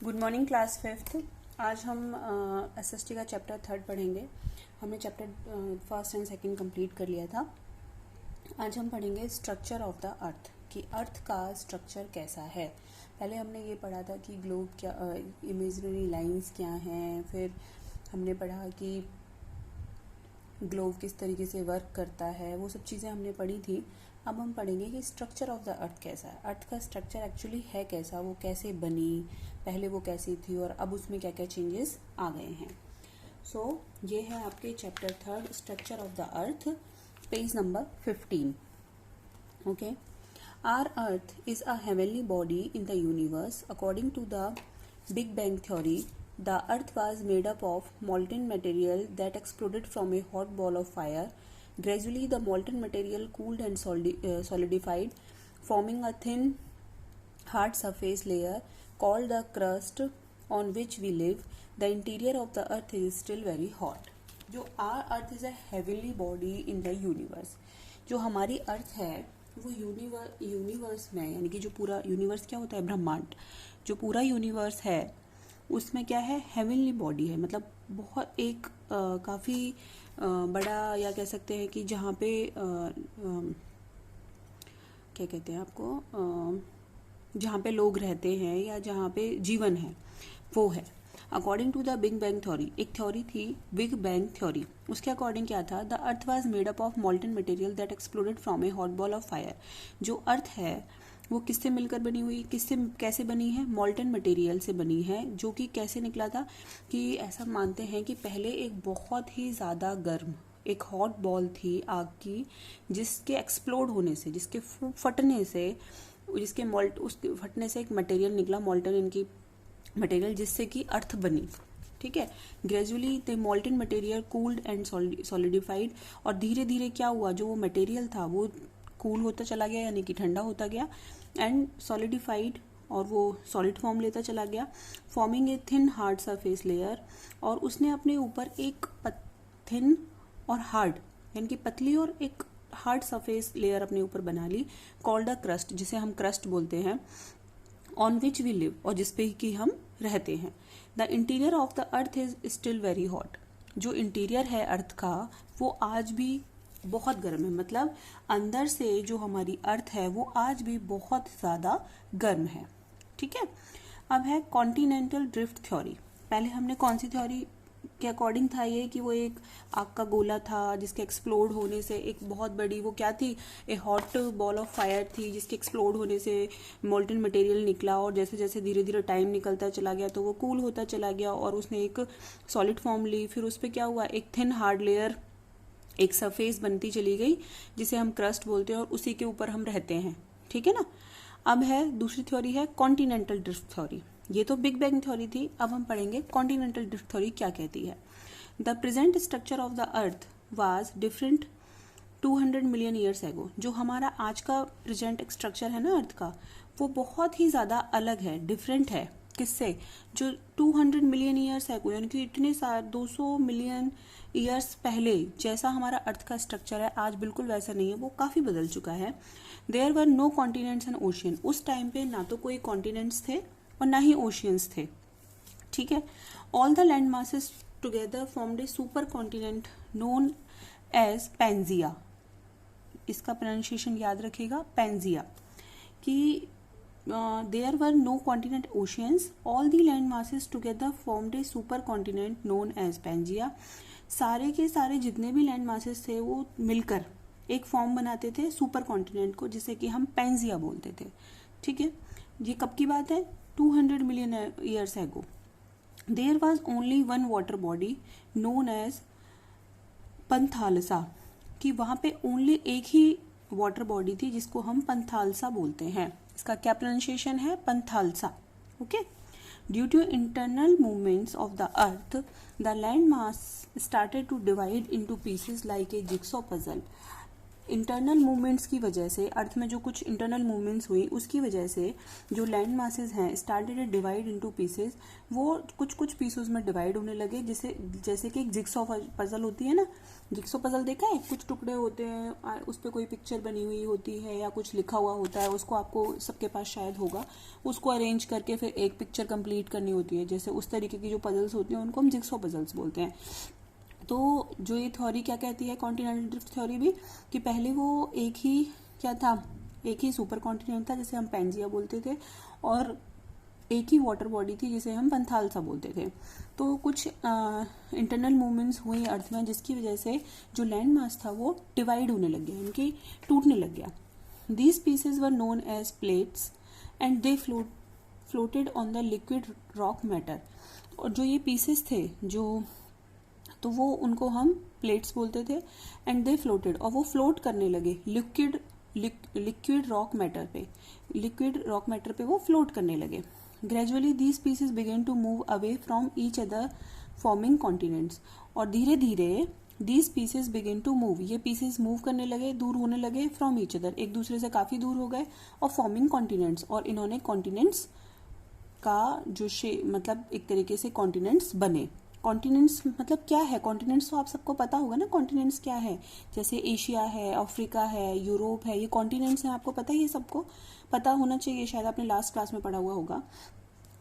Good morning class fifth. आज हम SST का चैप्टर थर्ड पढ़ेंगे। हमने chapter first and second complete कर लिया था। आज हम पढ़ेंगे स्ट्रक्चर ऑफ द अर्थ, कि अर्थ का स्ट्रक्चर कैसा है। पहले हमने ये पढ़ा था कि ग्लोब क्या, इमेजिनरी लाइंस क्या हैं, फिर हमने पढ़ा कि ग्लोब किस तरीके से वर्क करता है, वो सब चीज़ें हमने पढ़ी थी। अब हम पढ़ेंगे कि स्ट्रक्चर ऑफ द अर्थ कैसा है, अर्थ का स्ट्रक्चर एक्चुअली है कैसा, वो कैसे बनी, पहले वो कैसी थी और अब उसमें क्या क्या चेंजेस आ गए हैं। सो ये है आपके chapter third, structure of the earth, page number 15। Okay, our earth is a heavenly body in the universe. According to the big bang theory, the earth was made up of molten material that exploded from a hot ball of fire. Gradually, the molten material cooled and solidified, forming a thin, hard surface layer called the crust on which we live. The interior of the earth is still very hot. जो our earth is a heavenly body in the universe. जो हमारी अर्थ है वो universe में, यानी कि जो पूरा यूनिवर्स क्या होता है, ब्रह्मांड, जो पूरा यूनिवर्स है उसमें क्या है, हेवनली बॉडी है। मतलब बहुत एक काफ़ी बड़ा, या कह सकते हैं कि जहाँ पे क्या कहते हैं आपको, जहाँ पे लोग रहते हैं या जहाँ पे जीवन है वो है। According to the big bang theory, एक थ्योरी थी बिग बैंग थ्योरी, उसके अकॉर्डिंग क्या था, the earth was made up of molten material that exploded from a hot ball of fire. जो अर्थ है वो किससे मिलकर बनी हुई, किससे कैसे बनी है, मॉल्टन मटेरियल से बनी है। जो कि कैसे निकला था, कि ऐसा मानते हैं कि पहले एक बहुत ही ज़्यादा गर्म एक हॉट बॉल थी आग की, जिसके एक्सप्लोड होने से, जिसके फटने से, जिसके उसके फटने से एक मटेरियल निकला, मॉल्टन इनकी मटेरियल, जिससे कि अर्थ बनी। ठीक है, gradually the मॉल्टन material cooled and solidified, और धीरे धीरे क्या हुआ, जो वो मटेरियल था वो कूल होता चला गया, यानी कि ठंडा होता गया, एंड सॉलिडिफाइड, और वो सॉलिड फॉर्म लेता चला गया, forming a thin hard surface layer. और उसने अपने ऊपर एक थिन और हार्ड, यानी कि पतली और एक हार्ड सरफेस लेयर अपने ऊपर बना ली, कॉल्ड अ क्रस्ट, जिसे हम क्रस्ट बोलते हैं, ऑन विच वी लिव, और जिसपे कि हम रहते हैं। The interior of the earth is still very hot. जो इंटीरियर है अर्थ का वो आज भी बहुत गर्म है। मतलब अंदर से जो हमारी अर्थ है वो आज भी बहुत ज़्यादा गर्म है। ठीक है, अब है कॉन्टिनेंटल ड्रिफ्ट थ्योरी। पहले हमने कौन सी थ्योरी के अकॉर्डिंग था ये, कि वो एक आग का गोला था जिसके एक्सप्लोड होने से एक बहुत बड़ी, वो क्या थी, ए हॉट बॉल ऑफ फायर थी, जिसके एक्सप्लोड होने से मोल्टन मटेरियल निकला, और जैसे जैसे धीरे धीरे टाइम निकलता चला गया तो वो कूल होता चला गया और उसने एक सॉलिड फॉर्म ली। फिर उस पर क्या हुआ, एक थिन हार्ड लेयर, एक सरफेस बनती चली गई, जिसे हम क्रस्ट बोलते हैं, और उसी के ऊपर हम रहते हैं। ठीक है ना। अब है दूसरी थ्योरी है कॉन्टिनेंटल ड्रिफ्ट थ्योरी। ये तो बिग बैंग थ्योरी थी, अब हम पढ़ेंगे कॉन्टिनेंटल ड्रिफ्ट थ्योरी क्या कहती है। The present structure of the earth was different 200 million years एगो। जो हमारा आज का प्रेजेंट स्ट्रक्चर है ना अर्थ का, वो बहुत ही ज़्यादा अलग है, डिफरेंट है। किससे, जो 200 मिलियन ईयर्स एगो, यानी कि इतने सारे 200 मिलियन ईयर्स पहले जैसा हमारा अर्थ का स्ट्रक्चर है आज बिल्कुल वैसा नहीं है, वो काफ़ी बदल चुका है। There were no continents and ocean. उस टाइम पे ना तो कोई कॉन्टिनेंट्स थे और ना ही ओशियंस थे। ठीक है, all the land masses together formed a super continent known as Pangaea. इसका प्रोनाउंसिएशन याद रखिएगा, पेंजिया, कि there were no continent oceans, all the land masses together formed a super continent known as Pangaea. सारे के सारे जितने भी land masses थे वो मिलकर एक फॉर्म बनाते थे सुपर कॉन्टिनेंट को, जिसे कि हम पेंजिया बोलते थे। ठीक है, ये कब की बात है, 200 million years ago. There was only one water body known as Panthalassa, कि वहाँ पे ओनली एक ही वाटर बॉडी थी जिसको हम पंथालसा बोलते हैं। इसका क्या प्रोनाउंसिएशन है, Panthalassa. Okay, due to internal movements of the earth the land mass started to divide into pieces like a jigsaw puzzle. Internal movements की वजह से, अर्थ में जो कुछ इंटरनल मूवमेंट्स हुई उसकी वजह से जो लैंड मासेस हैं स्टार्टेड डिवाइड इनटू पीसेस, वो कुछ कुछ पीसेस में डिवाइड होने लगे, जैसे कि एक जिक्सॉ पजल होती है ना, जिक्सॉ पजल देखा है, कुछ टुकड़े होते हैं, उस पर कोई पिक्चर बनी हुई होती है या कुछ लिखा हुआ होता है, उसको आपको सबके पास शायद होगा, उसको अरेंज करके फिर एक पिक्चर कंप्लीट करनी होती है, जैसे उस तरीके की जो पजल्स होती हैं उनको हम जिक्सॉ पजल्स बोलते हैं। तो जो ये थ्योरी क्या कहती है, कॉन्टिनेंटल ड्रिफ्ट थ्योरी भी, कि पहले वो एक ही क्या था, एक ही सुपर कॉन्टिनेंट था जिसे हम पैंजिया बोलते थे, और एक ही वाटर बॉडी थी जिसे हम पंथालसा बोलते थे। तो कुछ इंटरनल मूवमेंट्स हुई अर्थ में जिसकी वजह से जो लैंड मास था वो डिवाइड होने लग गया, इनकी टूटने लग गया। These pieces were known as plates and they floated on the liquid rock matter. और जो ये पीसेस थे जो, तो वो उनको हम प्लेट्स बोलते थे, एंड दे फ्लोटेड, और वो फ्लोट करने लगे लिक्विड रॉक मैटर पे, लिक्विड रॉक मैटर पे वो फ्लोट करने लगे। Gradually these pieces began to move away from each other forming continents. और धीरे धीरे these pieces began to move, ये पीसेस मूव करने लगे, दूर होने लगे, फ्रॉम ईच अदर, एक दूसरे से काफी दूर हो गए, और फॉर्मिंग कॉन्टिनेंट्स, और इन्होंने कॉन्टिनेंट्स का जो मतलब एक तरीके से कॉन्टिनेंट्स बने। कॉन्टिनेंट्स मतलब क्या है, कॉन्टिनेंट्स तो आप सबको पता होगा ना, कॉन्टिनेंट्स क्या है, जैसे एशिया है, अफ्रीका है, यूरोप है, ये कॉन्टिनेंट्स हैं, आपको पता ही है, सबको पता होना चाहिए, शायद आपने लास्ट क्लास में पढ़ा हुआ होगा।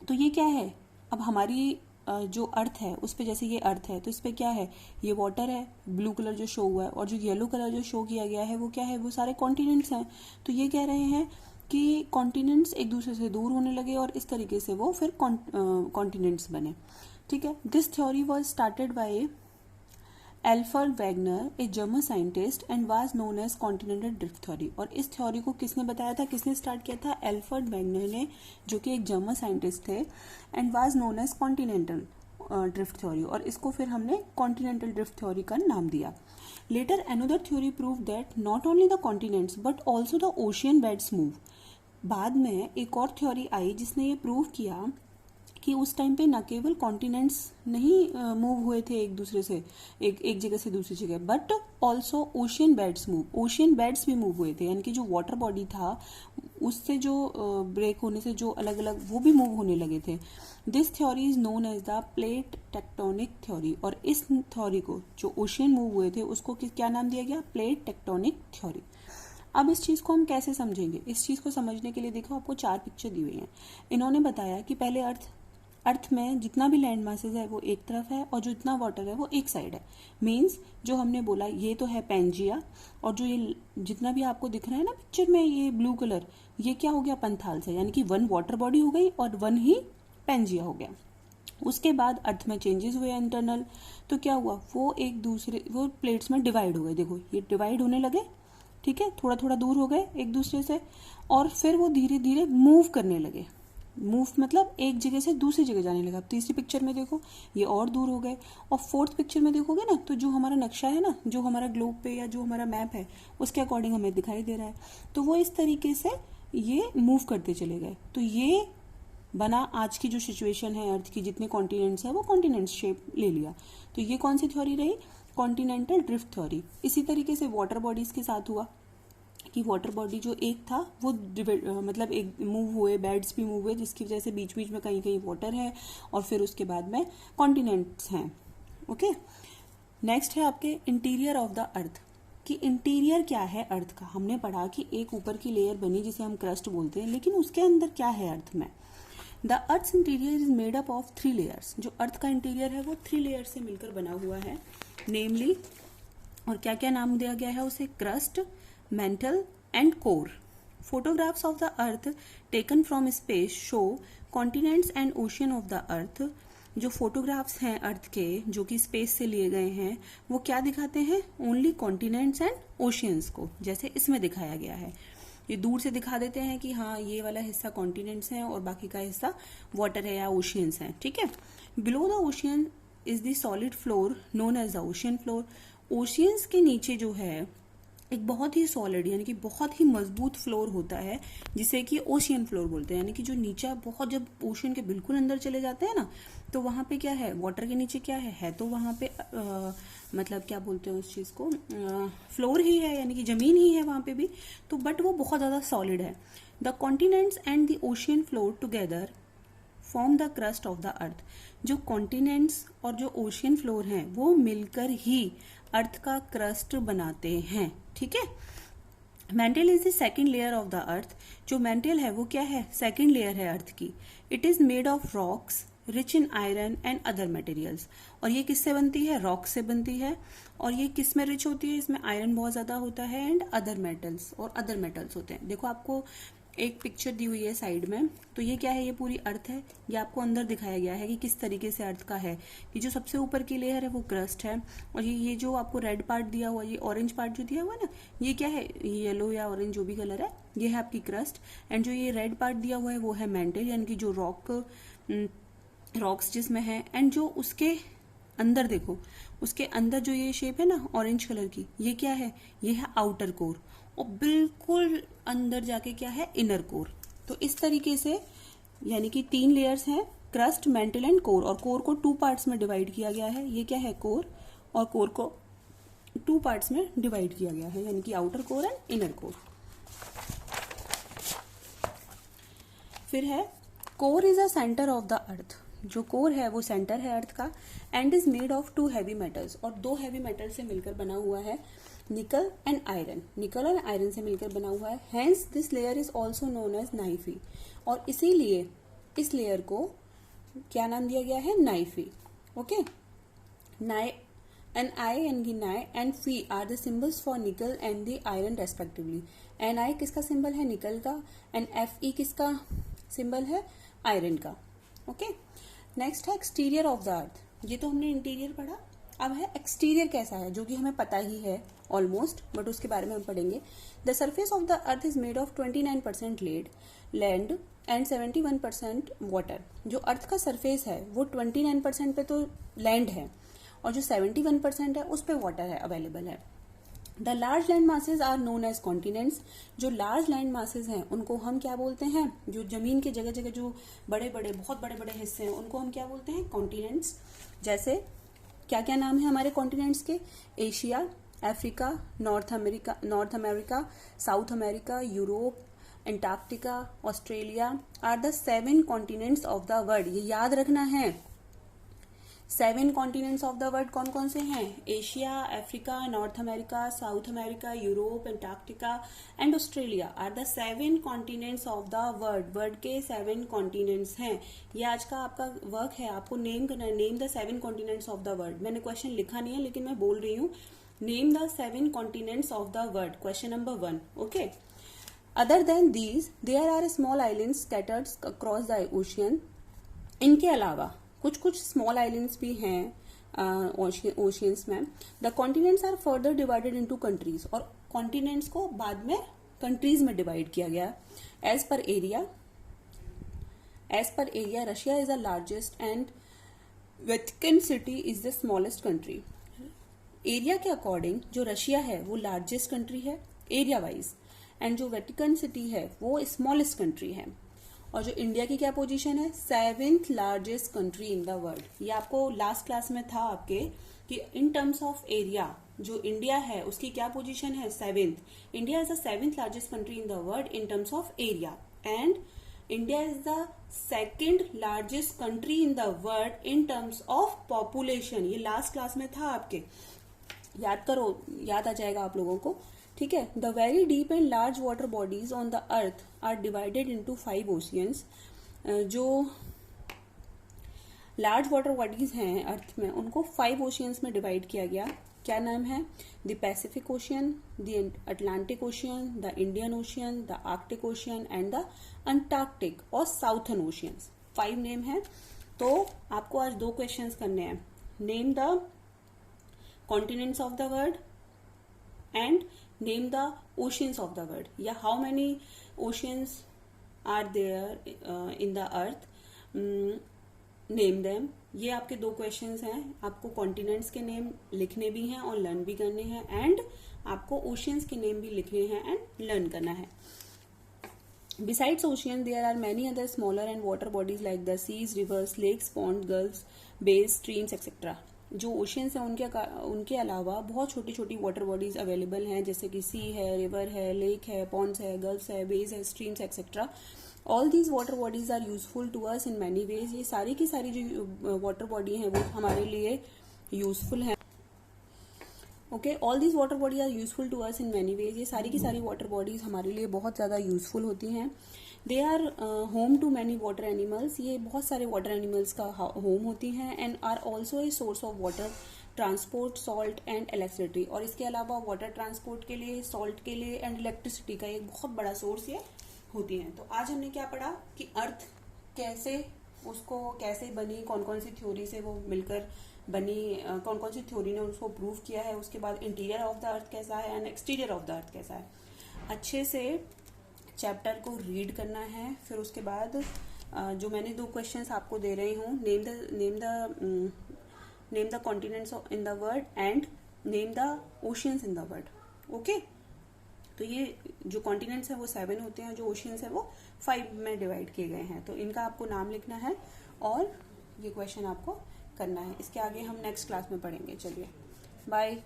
तो ये क्या है, अब हमारी जो अर्थ है उस पे, जैसे ये अर्थ है तो इस पे क्या है, ये वाटर है, ब्लू कलर जो शो हुआ है, और जो येलो कलर जो शो किया गया है वो क्या है, वो सारे कॉन्टिनेंट्स हैं। तो ये कह रहे हैं कि कॉन्टिनेंट्स एक दूसरे से दूर होने लगे और इस तरीके से वो फिर कॉन्टिनेंट्स बने। ठीक है, this theory was started by Alfred Wegener, a German scientist, and was known as continental drift theory. और इस थ्योरी को किसने बताया था, किसने स्टार्ट किया था, एल्फ्रेड वैगनर ने, जो कि एक जर्मन साइंटिस्ट थे, and was known as continental drift theory, और इसको फिर हमने कॉन्टिनेंटल ड्रिफ्ट थ्योरी का नाम दिया। Later another theory prove that not only the continents but also the ocean beds move. बाद में एक और थ्योरी आई जिसने ये प्रूव किया कि उस टाइम पे न केवल कॉन्टिनेंट्स नहीं मूव हुए थे एक दूसरे से, एक जगह से दूसरी जगह, but also ocean beds move, ocean beds भी मूव हुए थे, यानी कि जो वाटर बॉडी था उससे जो ब्रेक होने से जो अलग अलग वो भी मूव होने लगे थे। This theory is known as the plate tectonic theory. और इस थ्योरी को, जो ओशियन मूव हुए थे उसको क्या नाम दिया गया, प्लेट टेक्टोनिक थ्योरी। अब इस चीज को हम कैसे समझेंगे, इस चीज को समझने के लिए देखो आपको 4 पिक्चर दी हुई हैं। इन्होंने बताया कि पहले अर्थ में जितना भी लैंड मासेज है वो एक तरफ है और जो इतना वाटर है वो एक साइड है। मीन्स जो हमने बोला ये तो है पैंजिया, और जो ये जितना भी आपको दिख रहा है ना पिक्चर में ये ब्लू कलर, ये क्या हो गया, पंथालसा, यानी कि 1 वाटर बॉडी हो गई और 1 ही पैंजिया हो गया। उसके बाद अर्थ में चेंजेस हुए इंटरनल, तो क्या हुआ, वो एक दूसरे वो प्लेट्स में डिवाइड हो गए, देखो ये डिवाइड होने लगे, ठीक है, थोड़ा थोड़ा दूर हो गए एक दूसरे से, और फिर वो धीरे धीरे मूव करने लगे। मूव मतलब एक जगह से दूसरी जगह जाने लगा। अब तीसरी पिक्चर में देखो ये और दूर हो गए, और फोर्थ पिक्चर में देखोगे ना तो जो हमारा नक्शा है ना, जो हमारा ग्लोब पे या जो हमारा मैप है उसके अकॉर्डिंग हमें दिखाई दे रहा है, तो वो इस तरीके से ये मूव करते चले गए। तो ये बना आज की जो सिचुएशन है अर्थ की, जितने कॉन्टिनेंट्स है वो कॉन्टिनेंट्स शेप ले लिया। तो ये कौन सी थ्योरी रही, कॉन्टिनेंटल ड्रिफ्ट थ्योरी। इसी तरीके से वाटर बॉडीज के साथ हुआ कि वाटर बॉडी जो एक था वो मतलब एक मूव हुए, बेड्स भी मूव हुए, जिसकी वजह से बीच बीच में कहीं कहीं वाटर है और फिर उसके बाद में कॉन्टिनेंट्स हैं। ओके, नेक्स्ट है आपके इंटीरियर ऑफ द अर्थ, कि इंटीरियर क्या है अर्थ का। हमने पढ़ा कि एक ऊपर की लेयर बनी जिसे हम क्रस्ट बोलते हैं, लेकिन उसके अंदर क्या है अर्थ में। The earth interior is made up of 3 layers. जो अर्थ का इंटीरियर है वो 3 लेयर्स से मिलकर बना हुआ है, नेमली, और क्या क्या नाम दिया गया है उसे, crust, mantle and core. Photographs of the earth taken from space show continents and ocean of the earth. जो फोटोग्राफ्स हैं अर्थ के जो कि स्पेस से लिए गए हैं वो क्या दिखाते हैं, ओनली कॉन्टिनेंट्स एंड ओशियंस को, जैसे इसमें दिखाया गया है। ये दूर से दिखा देते हैं कि हाँ ये वाला हिस्सा कॉन्टिनेंट्स हैं और बाकी का हिस्सा वाटर है या ओशियंस हैं, ठीक है। Below the ocean is the solid floor known as the ocean floor. Oceans के नीचे जो है एक बहुत ही सॉलिड यानी कि बहुत ही मजबूत फ्लोर होता है जिसे कि ओशियन फ्लोर बोलते हैं, यानी कि जो नीचे बहुत, जब ओशियन के बिल्कुल अंदर चले जाते हैं ना, तो वहां पे क्या है, वाटर के नीचे क्या है तो वहां पे मतलब क्या बोलते हैं उस चीज को, फ्लोर ही है, यानी कि जमीन ही है वहां पे भी, तो बट वो बहुत ज्यादा सॉलिड है। The continents and the ocean floor together form the crust of the अर्थ। जो कॉन्टिनेंट्स और जो ओशियन फ्लोर हैं वो मिलकर ही अर्थ का क्रस्ट बनाते हैं, ठीक है। Mental is the second layer of the अर्थ। जो मेंटल है वो क्या है, सेकेंड लेयर है अर्थ की। It is made of rocks rich in iron and other materials. और ये किससे बनती है, रॉक से बनती है। और ये किस में रिच होती है, इसमें आयरन बहुत ज्यादा होता है एंड अदर मेटल्स, और अदर मेटल्स होते हैं। देखो आपको एक पिक्चर दी हुई है साइड में, तो ये क्या है, ये पूरी अर्थ है। ये आपको अंदर दिखाया गया है कि किस तरीके से अर्थ का है कि जो सबसे ऊपर की लेयर है वो क्रस्ट है, और ये जो आपको रेड पार्ट दिया हुआ, ये ऑरेंज पार्ट जो दिया हुआ है ना, ये क्या है, येलो या ऑरेंज जो भी कलर है, ये है आपकी क्रस्ट। एंड जो ये रेड पार्ट दिया हुआ है वो है मेंटल, यानी कि जो रॉक्स जिसमें है। एंड जो उसके अंदर देखो, उसके अंदर जो ये शेप है ना ऑरेंज कलर की, ये क्या है, ये है आउटर कोर, और बिल्कुल अंदर जाके क्या है, इनर कोर। तो इस तरीके से यानी कि 3 लेयर्स हैं, क्रस्ट, मेंटल एंड कोर। और कोर को 2 पार्ट्स में डिवाइड किया गया है। ये क्या है, कोर, और कोर को 2 पार्ट्स में डिवाइड किया गया है, यानी कि outer core and inner core. फिर है core is a centre of the अर्थ। जो कोर है वो सेंटर है अर्थ का। And is made of 2 heavy metals. और 2 हैवी मेटल से मिलकर बना हुआ है, निकल एंड आयरन। निकल और आयरन से मिलकर बना हुआ है। Hence this layer is also known as NiFe. और इसीलिए इस लेयर को क्या नाम दिया गया है, NiFe. Okay, Ni N I N गी Ni and Fe are the symbols for nickel and the iron respectively. N I किसका सिंबल है, निकल का, एंड एफ ई किसका सिंबल है, आयरन का। ओके, नेक्स्ट है एक्सटीरियर ऑफ द अर्थ। ये तो हमने इंटीरियर पढ़ा, अब है एक्सटीरियर कैसा है, जो कि हमें पता ही है ऑलमोस्ट, बट उसके बारे में हम पढ़ेंगे। The surface of the earth is made of 29% land and 71% water. जो अर्थ का सरफेस है वो 29% पे तो लैंड है, और जो 71% है उस पे वाटर है, अवेलेबल है। The large land masses are known as continents. जो लार्ज लैंड मासेज हैं उनको हम क्या बोलते हैं, जो जमीन के जगह जगह जो बड़े बड़े बहुत बड़े बड़े हिस्से हैं उनको हम क्या बोलते हैं, कॉन्टिनेंट्स। जैसे क्या क्या नाम है हमारे कॉन्टिनेंट्स के, Asia, Africa, North America, South America, Europe, Antarctica, Australia are the 7 continents of the world. ये याद रखना है, 7 कॉन्टिनेंट्स ऑफ द वर्ल्ड कौन कौन से हैं, Asia, Africa, North America, South America, Europe, Antarctica and Australia are the 7 continents of the world. World के 7 continents हैं। ये आज का आपका वर्क है, आपको नेम करना है, name the 7 continents of the world. मैंने क्वेश्चन लिखा नहीं है लेकिन मैं बोल रही हूँ, name the 7 continents of the world, question number 1। Okay, other than these there are small islands scattered across the ocean. इनके अलावा कुछ कुछ स्मॉल आइलैंड्स भी हैं ओशियंस में। The continents are further divided into countries. और कॉन्टिनेंट्स को बाद में कंट्रीज में डिवाइड किया गया। As per area Russia is the largest and Vatican City is the smallest country. Area के अकॉर्डिंग जो रशिया है वो लार्जेस्ट कंट्री है एरिया वाइज, एंड जो वेटिकन सिटी है वो स्मॉलेस्ट कंट्री है। और जो इंडिया की क्या पोजीशन है, 7th largest country in the world. ये आपको लास्ट क्लास में था आपके कि इन टर्म्स ऑफ एरिया जो इंडिया है उसकी क्या पोजीशन है, 7th। India is the 7th largest country in the world in terms of area, and India is the 2nd largest country in the world in terms of population. ये last class में था आपके, याद करो, याद आ जाएगा आप लोगों को, ठीक है। The very deep and large water bodies on the earth are divided into 5 oceans. जो लार्ज वाटर बॉडीज हैं अर्थ में उनको 5 ओशियंस में डिवाइड किया गया। क्या नाम है, the Pacific ocean, the Atlantic ocean, the Indian ocean, the Arctic ocean and the Antarctic और साउथर्न ओशियंस। 5 नेम है। तो आपको आज 2 क्वेश्चंस करने हैं, name the continents of the world and name the oceans of the world, या how many oceans are there in the earth, name them। ये आपके 2 क्वेश्चंस हैं। आपको कॉन्टिनेंट्स के नेम लिखने भी हैं और लर्न भी करने हैं, एंड आपको ओशियंस के नेम भी लिखने हैं एंड लर्न करना है. Besides ocean, there are many other smaller and water bodies like the seas, rivers, lakes, ponds, gulfs, bays, streams, etc. जो ओशियंस हैं उनके अलावा बहुत छोटी छोटी वाटर बॉडीज अवेलेबल हैं, जैसे कि सी है, रिवर है, लेक है, पॉन्ड्स है, गल्फ्स है, बेज है, streams etcetera. All these water bodies are useful to us in many ways. ये सारी की सारी जो वाटर बॉडी हैं वो हमारे लिए यूजफुल हैं. Okay, all these water bodies are useful to us in many ways. ये सारी की सारी वाटर बॉडीज हमारे लिए बहुत ज़्यादा यूजफुल होती हैं. They are home to many water animals. ये बहुत सारे वाटर एनिमल्स का होम होती हैं. And are also a source of water transport, salt and electricity. और इसके अलावा वाटर ट्रांसपोर्ट के लिए, सॉल्ट के लिए एंड इलेक्ट्रिसिटी का एक बहुत बड़ा सोर्स ये होती हैं. तो आज हमने क्या पढ़ा कि अर्थ कैसे बनी, कौन कौन सी थ्योरी से वो मिलकर बनी, कौन कौन सी थ्योरी ने उसको प्रूव किया है. उसके बाद इंटीरियर ऑफ द अर्थ कैसा है एंड एक्सटीरियर ऑफ द अर्थ कैसा है. अच्छे से चैप्टर को रीड करना है. फिर उसके बाद जो मैंने 2 क्वेश्चंस आपको दे रही हूँ, name the continents in the world and name the oceans in the world. Okay, तो ये जो कॉन्टिनेंट्स हैं वो 7 होते हैं, जो ओशियंस है वो 5 में डिवाइड किए गए हैं. तो इनका आपको नाम लिखना है और ये क्वेश्चन आपको करना है. इसके आगे हम नेक्स्ट क्लास में पढ़ेंगे. चलिए, बाय.